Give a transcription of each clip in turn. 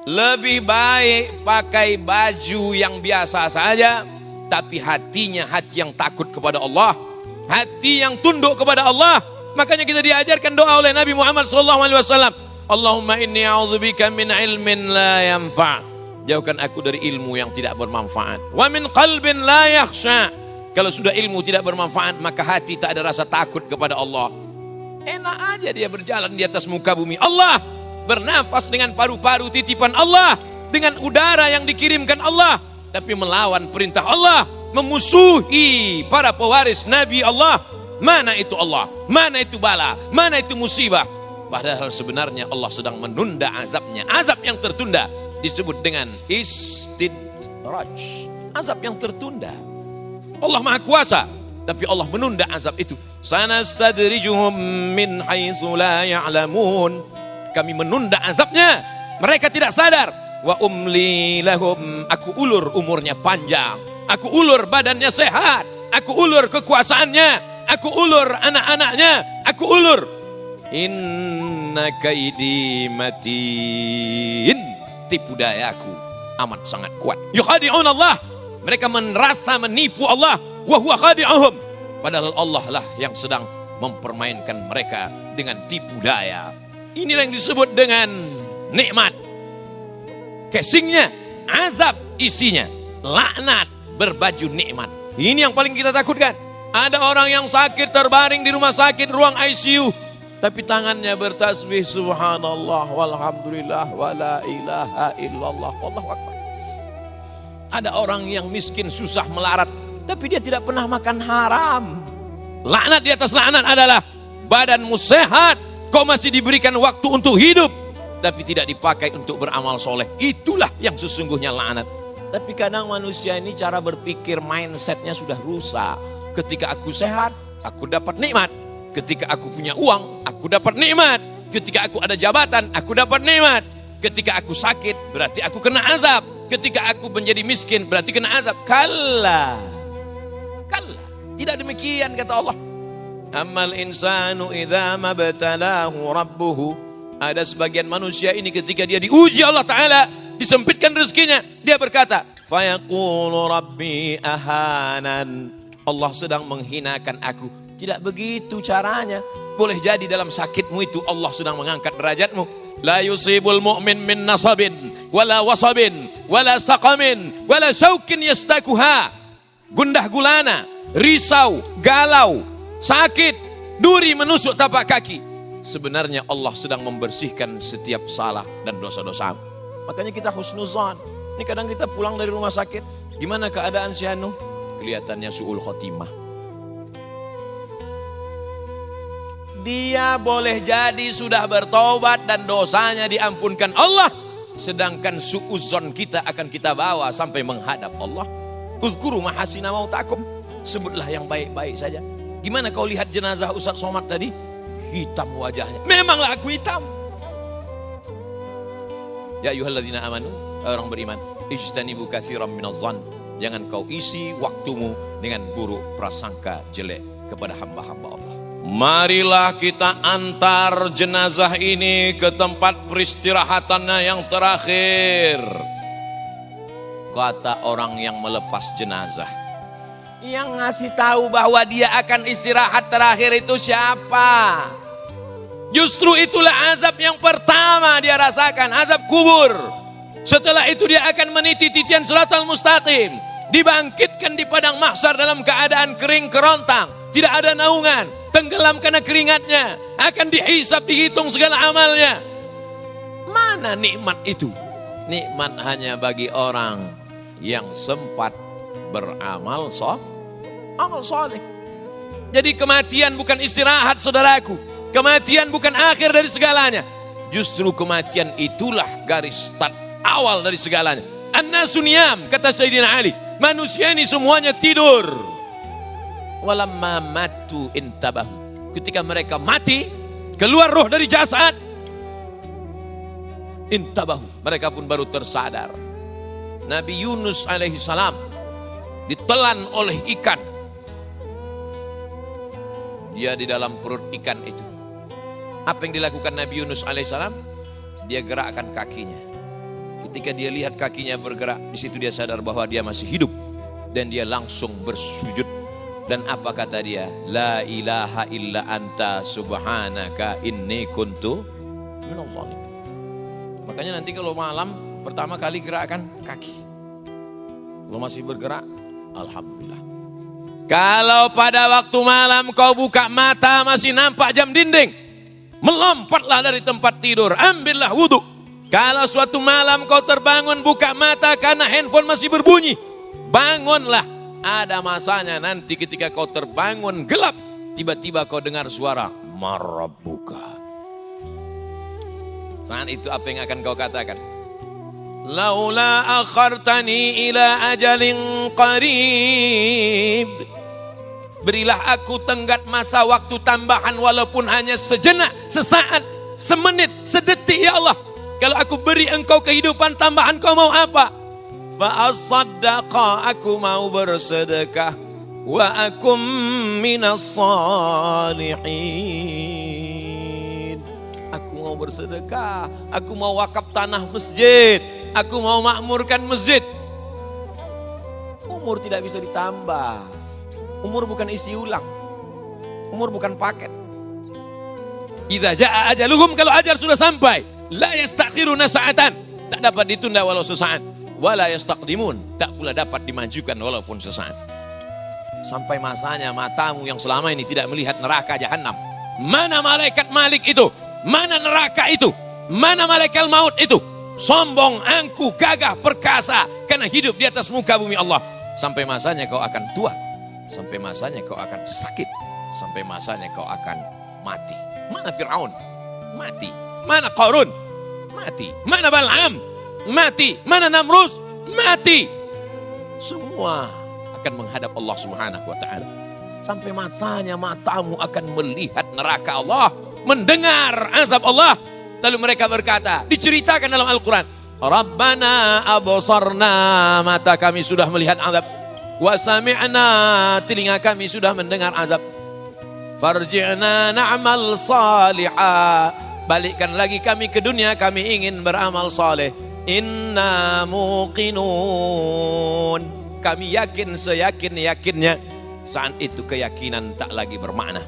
Lebih baik pakai baju yang biasa saja, tapi hatinya hati yang takut kepada Allah, hati yang tunduk kepada Allah. Makanya kita diajarkan doa oleh Nabi Muhammad SAW. Allahumma inni a'udzubika min ilmin la yanfa'. Jauhkan aku dari ilmu yang tidak bermanfaat. Wa min qalbin la yakhsha. Kalau sudah ilmu tidak bermanfaat, maka hati tak ada rasa takut kepada Allah. Enak aja dia berjalan di atas muka bumi Allah, bernafas dengan paru-paru titipan Allah, dengan udara yang dikirimkan Allah, tapi melawan perintah Allah, memusuhi para pewaris Nabi Allah. Mana itu Allah? Mana itu bala? Mana itu musibah? Padahal sebenarnya Allah sedang menunda azabnya. Azab yang tertunda disebut dengan istidraj, azab yang tertunda. Allah Maha Kuasa, tapi Allah menunda azab itu. Sanastadrijuhum min haitsu la ya'lamun. Kami menunda azabnya, mereka tidak sadar. Wa umli lahum, aku ulur umurnya panjang, aku ulur badannya sehat, aku ulur kekuasaannya, aku ulur anak-anaknya, aku ulur. Inna kaidi matin, tipu dayaku amat sangat kuat. Yukhadi'un Allah, mereka merasa menipu Allah, wa huwa khadi'uhum, padahal Allah lah yang sedang mempermainkan mereka dengan tipu daya. Inilah yang disebut dengan nikmat. Casingnya azab, isinya laknat berbaju nikmat. Ini yang paling kita takutkan. Ada orang yang sakit terbaring di rumah sakit ruang ICU, tapi tangannya bertasbih subhanallah walhamdulillah wala ilaha illallah wallahu akbar. Ada orang yang miskin susah melarat, tapi dia tidak pernah makan haram. Laknat di atas laknat adalah badanmu sehat, kau masih diberikan waktu untuk hidup, tapi tidak dipakai untuk beramal soleh. Itulah yang sesungguhnya laknat. Tapi kadang manusia ini cara berpikir, mindsetnya sudah rusak. Ketika aku sehat, aku dapat nikmat. Ketika aku punya uang, aku dapat nikmat. Ketika aku ada jabatan, aku dapat nikmat. Ketika aku sakit, berarti aku kena azab. Ketika aku menjadi miskin, berarti kena azab. Kalla, kalla, tidak demikian kata Allah. Amal insanu idza mabtalahu rabbuhu. Ada sebagian manusia ini ketika dia diuji Allah Ta'ala, disempitkan rezekinya, dia berkata, fayaqulu rabbi ahanan. Allah sedang menghinakan aku. Tidak begitu caranya. Boleh jadi dalam sakitmu itu Allah sedang mengangkat derajatmu. La yusibul mu'min min nasabin wala wasabin wala saqamin wala syaukin yastakuha. Gundah gulana, risau, galau, sakit, duri menusuk tapak kaki. Sebenarnya Allah sedang membersihkan setiap salah dan dosa-dosa. Makanya kita husnuzan. Ini kadang kita pulang dari rumah sakit, gimana keadaan si Anu? Kelihatannya su'ul khotimah. Dia boleh jadi sudah bertobat dan dosanya diampunkan Allah, sedangkan su'uzon kita akan kita bawa sampai menghadap Allah. Uzkuru mahasina mautakum, sebutlah yang baik-baik saja. Gimana kau lihat jenazah Ustaz Somad tadi? Hitam wajahnya. Memanglah aku hitam. Ya ayyuhalladzina amanu, orang beriman, ijtanibu katsiran minadh-dhann. Jangan kau isi waktumu dengan buruk prasangka jelek kepada hamba-hamba Allah. Marilah kita antar jenazah ini ke tempat peristirahatannya yang terakhir. Kata orang yang melepas jenazah. Yang ngasih tahu bahwa dia akan istirahat terakhir itu siapa? Justru itulah azab yang pertama dia rasakan, azab kubur. Setelah itu dia akan meniti titian siratal mustaqim, dibangkitkan di padang mahsyar dalam keadaan kering kerontang, tidak ada naungan, tenggelam karena keringatnya, akan dihisab, dihitung segala amalnya. Mana nikmat itu? Nikmat hanya bagi orang yang sempat beramal soleh. Jadi kematian bukan istirahat saudaraku. Kematian bukan akhir dari segalanya. Justru kematian itulah garis start awal dari segalanya. An-nasu niyam, kata Sayyidina Ali. Manusia ini semuanya tidur. Walamma matu intabahu. Ketika mereka mati, keluar roh dari jasad, intabahu, mereka pun baru tersadar. Nabi Yunus alaihi salam ditelan oleh ikan. Dia di dalam perut ikan itu. Apa yang dilakukan Nabi Yunus alaihissalam? Dia gerakkan kakinya. Ketika dia lihat kakinya bergerak, di situ dia sadar bahwa dia masih hidup. Dan dia langsung bersujud. Dan apa kata dia? La ilaha illa anta subhanaka inni kuntu minadh dhalimin. Makanya nanti kalau malam pertama kali gerakkan kaki. Kalau masih bergerak, alhamdulillah. Kalau pada waktu malam kau buka mata masih nampak jam dinding, melompatlah dari tempat tidur, ambillah wudhu. Kalau suatu malam kau terbangun buka mata karena handphone masih berbunyi, bangunlah. Ada masanya nanti ketika kau terbangun gelap, tiba-tiba kau dengar suara marabbuka. Saat itu apa yang akan kau katakan? Laula akhartani ila ajalin qarib. Berilah aku tenggat masa waktu tambahan walaupun hanya sejenak, sesaat, semenit, sedetik ya Allah. Kalau aku beri engkau kehidupan tambahan, kau mau apa? Fa'asaddaqa, aku mau bersedekah. Wa akum minas salihin. Aku mau bersedekah, aku mau wakaf tanah masjid, aku mau makmurkan masjid. Umur tidak bisa ditambah. Umur bukan isi ulang. Umur bukan paket. Idza jaa ajaluhum, kalau ajal sudah sampai, la yastakhiruna sa'atan, tak dapat ditunda walau sesaat. Wala yastaqdimun, tak pula dapat dimajukan walaupun sesaat. Sampai masanya matamu yang selama ini tidak melihat neraka jahanam. Mana malaikat Malik itu? Mana neraka itu? Mana malaikat maut itu? Sombong, angkuh, gagah, perkasa karena hidup di atas muka bumi Allah. Sampai masanya kau akan tua. Sampai masanya kau akan sakit. Sampai masanya kau akan mati. Mana Fir'aun? Mati. Mana Qarun? Mati. Mana Bal'am? Mati. Mana Namrus? Mati. Semua akan menghadap Allah Subhanahu wa ta'ala. Sampai masanya matamu akan melihat neraka Allah, mendengar azab Allah. Lalu mereka berkata, diceritakan dalam Al-Quran, Rabbana absarna, mata kami sudah melihat azab, wa sami'na, telinga kami sudah mendengar azab, farji'na na'mal salihah, balikkan lagi kami ke dunia, kami ingin beramal saleh. Inna muqinun, kami yakin seyakin-yakinnya. Saat itu keyakinan tak lagi bermakna.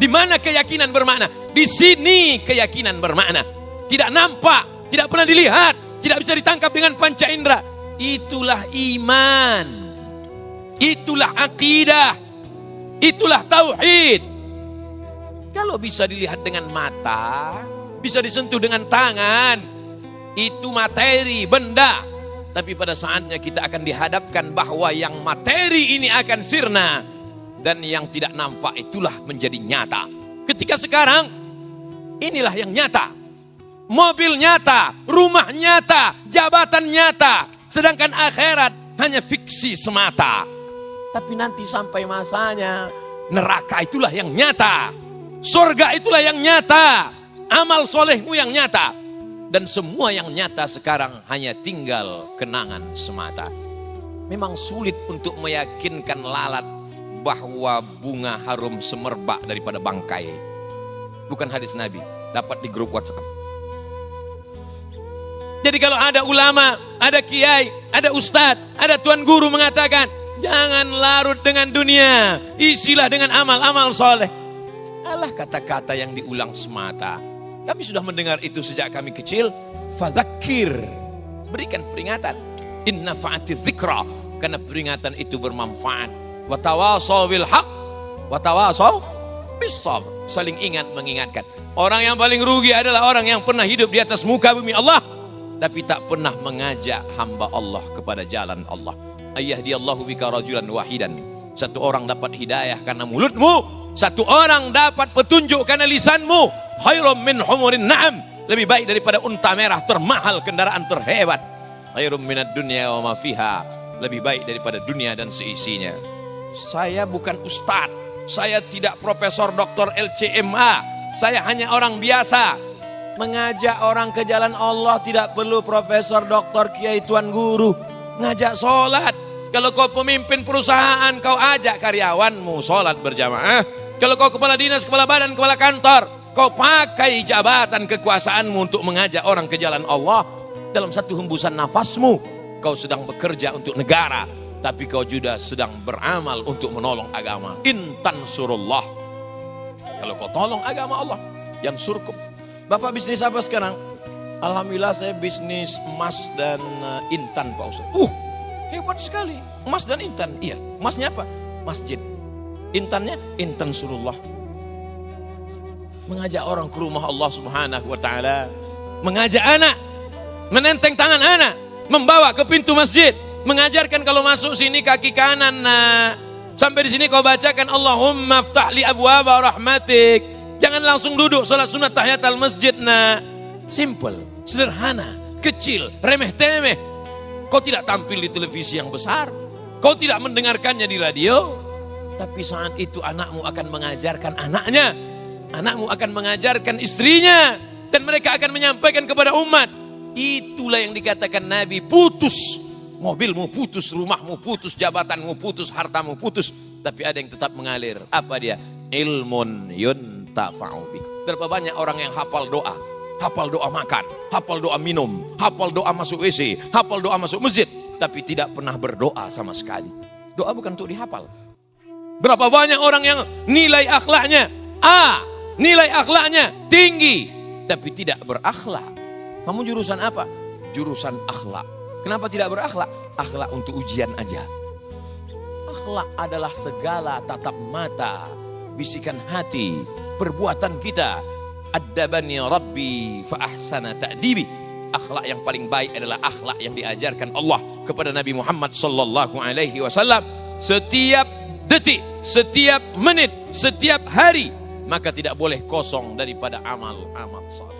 Di mana keyakinan bermakna? Di sini keyakinan bermakna. Tidak nampak, tidak pernah dilihat, tidak bisa ditangkap dengan panca indera. Itulah iman. Itulah akidah. Itulah tauhid. Kalau bisa dilihat dengan mata, bisa disentuh dengan tangan, itu materi, benda. Tapi pada saatnya kita akan dihadapkan bahwa yang materi ini akan sirna, dan yang tidak nampak itulah menjadi nyata. Ketika sekarang, inilah yang nyata. Mobil nyata, rumah nyata, jabatan nyata. Sedangkan akhirat hanya fiksi semata. Tapi nanti sampai masanya, neraka itulah yang nyata. Surga itulah yang nyata. Amal solehmu yang nyata. Dan semua yang nyata sekarang hanya tinggal kenangan semata. Memang sulit untuk meyakinkan lalat bahwa bunga harum semerbak daripada bangkai. Bukan hadis Nabi, dapat di grup WhatsApp. Jadi kalau ada ulama, ada kiai, ada ustadz, ada tuan guru mengatakan, jangan larut dengan dunia, isilah dengan amal-amal soleh. Alah, kata-kata yang diulang semata. Kami sudah mendengar itu sejak kami kecil. Fadzakir, berikan peringatan. Inna fa'ati dzikra, karena peringatan itu bermanfaat. Wa tawasaw bil haq, wa tawasaw bis sabr, saling ingat mengingatkan. Orang yang paling rugi adalah orang yang pernah hidup di atas muka bumi Allah, tapi tak pernah mengajak hamba Allah kepada jalan Allah. Ayyahdiyallahu bika rajulan wahidan. Satu orang dapat hidayah karena mulutmu, satu orang dapat petunjuk karena lisanmu. Khairum min humurin na'am, lebih baik daripada unta merah termahal, kendaraan terhebat. Khairum minad dunya wa ma fiha, lebih baik daripada dunia dan seisinya. Saya bukan ustadz, saya tidak profesor doktor LCMA, saya hanya orang biasa. Mengajak orang ke jalan Allah tidak perlu profesor, doktor, kiai, tuan guru. Ngajak sholat. Kalau kau pemimpin perusahaan, kau ajak karyawanmu sholat berjamaah. Kalau kau kepala dinas, kepala badan, kepala kantor, kau pakai jabatan kekuasaanmu untuk mengajak orang ke jalan Allah. Dalam satu hembusan nafasmu, kau sedang bekerja untuk negara, tapi kau juga sedang beramal untuk menolong agama. Intan surullah. Kalau kau tolong agama Allah, yang surkum. Bapak bisnis apa sekarang? Alhamdulillah saya bisnis emas dan intan Pak Ustaz. Hebat sekali. Emas dan intan. Iya. Emasnya apa? Masjid. Intannya intan surullah. Mengajak orang ke rumah Allah Subhanahu wa taala. Mengajak anak, menenteng tangan anak, membawa ke pintu masjid, mengajarkan kalau masuk sini kaki kanan, nah. Sampai di sini kau bacakan Allahumma ftah li abwaaba rahmatik. Jangan langsung duduk salat sunat tahiyatul masjid, nah. Simple, sederhana, kecil, remeh-temeh. Kau tidak tampil di televisi yang besar, kau tidak mendengarkannya di radio, tapi saat itu anakmu akan mengajarkan anaknya, anakmu akan mengajarkan istrinya, dan mereka akan menyampaikan kepada umat. Itulah yang dikatakan Nabi, putus mobilmu, putus rumahmu, putus jabatanmu, putus hartamu, putus, tapi ada yang tetap mengalir. Apa dia? Ilmun yuntafa'u bih. Berapa banyak orang yang hafal doa makan, hafal doa minum, hafal doa masuk WC, hafal doa masuk masjid, tapi tidak pernah berdoa sama sekali. Doa bukan untuk dihafal. Berapa banyak orang yang nilai akhlaknya A, nilai akhlaknya tinggi, tapi tidak berakhlak. Kamu jurusan apa? Jurusan akhlak. Kenapa tidak berakhlak? Akhlak untuk ujian aja. Akhlak adalah segala tatap mata, bisikan hati, perbuatan kita. Addabani Rabbi fa ahsana ta'dibi. Akhlak yang paling baik adalah akhlak yang diajarkan Allah kepada Nabi Muhammad sallallahu alaihi wasallam. Setiap detik, setiap menit, setiap hari, maka tidak boleh kosong daripada amal-amal saleh.